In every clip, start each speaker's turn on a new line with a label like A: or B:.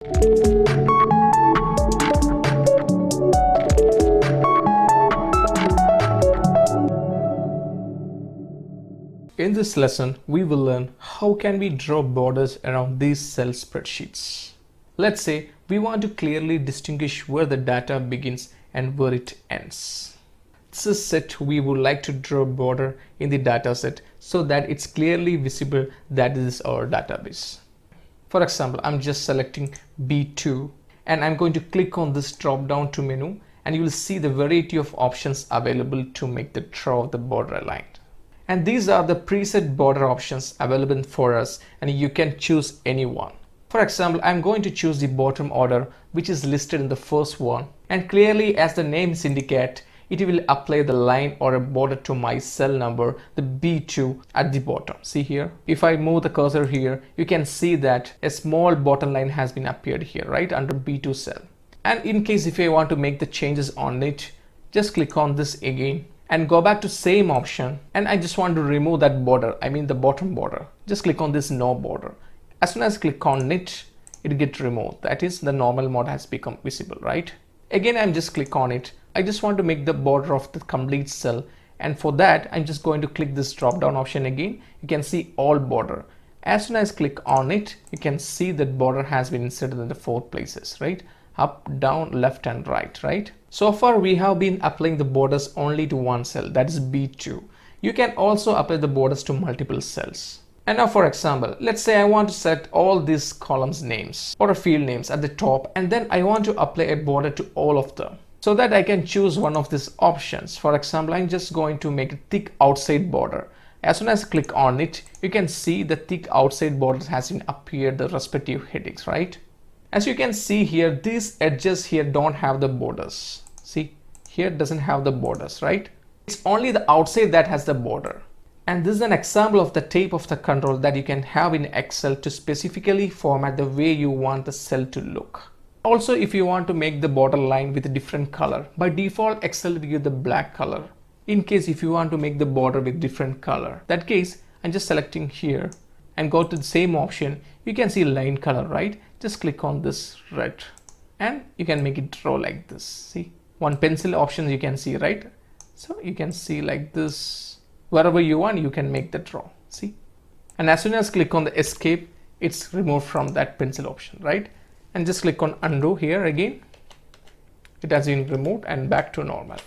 A: In this lesson, we will learn how can we draw borders around these cell spreadsheets. Let's say we want to clearly distinguish where the data begins and where it ends. This is set we would like to draw a border in the data set so that it's clearly visible that this is our database. For example, I'm just selecting B2 and I'm going to click on this drop down to menu, and you will see the variety of options available to make the draw of the border aligned. And these are the preset border options available for us, and you can choose any one. For example, I'm going to choose the bottom order, which is listed in the first one, and clearly, as the names indicate, it will apply the line or a border to my cell number, the B2 at the bottom. See here, if I move the cursor here, you can see that a small bottom line has been appeared here, right under B2 cell. And in case if I want to make the changes on it, just click on this again and go back to same option, and I just want to remove that border, I mean the bottom border. Just click on this no border. As soon as I click on it, it gets removed. That is, the normal mode has become visible, right? Again, I'm just click on it. I just want to make the border of the complete cell, and for that I'm just going to click this drop down option again. You can see all border. As soon as I click on it, you can see that border has been inserted in the 4 places, right? Up, down, left and right? So far we have been applying the borders only to one cell, that is B2. You can also apply the borders to multiple cells. And now for example, let's say I want to set all these columns names or field names at the top, and then I want to apply a border to all of them, so that I can choose one of these options. For example, I'm just going to make a thick outside border. As soon as I click on it, you can see the thick outside borders has been appeared the respective headings, right? As you can see here, these edges here don't have the borders. See, here it doesn't have the borders, right? It's only the outside that has the border. And this is an example of the type of the control that you can have in Excel to specifically format the way you want the cell to look. Also, if you want to make the border line with a different color, by default Excel will give the black color. In case if you want to make the border with different color, that case I'm just selecting here and go to the same option. You can see line color, right? Just click on this red and you can make it draw like this. See, one pencil option you can see, right? So you can see like this. Wherever you want, you can make the draw. See, and as soon as click on the escape, it's removed from that pencil option, right? And just click on undo here again. It has been removed and back to normal.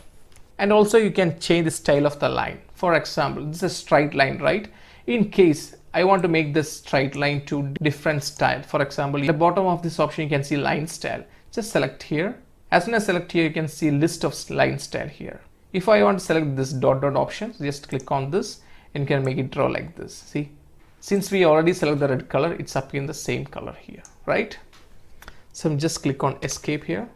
A: And also you can change the style of the line. For example, this is a straight line, right? In case I want to make this straight line to different style. For example, at the bottom of this option, you can see line style. Just select here. As soon as select here, you can see list of line style here. If I want to select this dot option, just click on this and you can make it draw like this. See, since we already select the red color, it's up in the same color here, right? So just click on escape here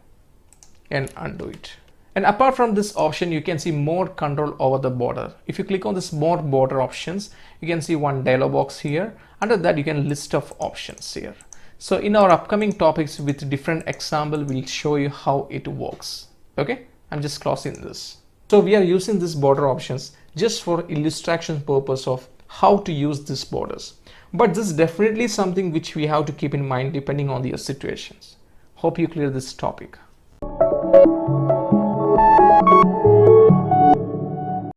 A: and undo it. And apart from this option, you can see more control over the border. If you click on this more border options, you can see one dialog box here. Under that, you can list of options here. So in our upcoming topics with different example, we'll show you how it works. Okay, I'm just closing this. So we are using these border options just for illustration purpose of how to use these borders. But this is definitely something which we have to keep in mind depending on your situations. Hope you clear this topic.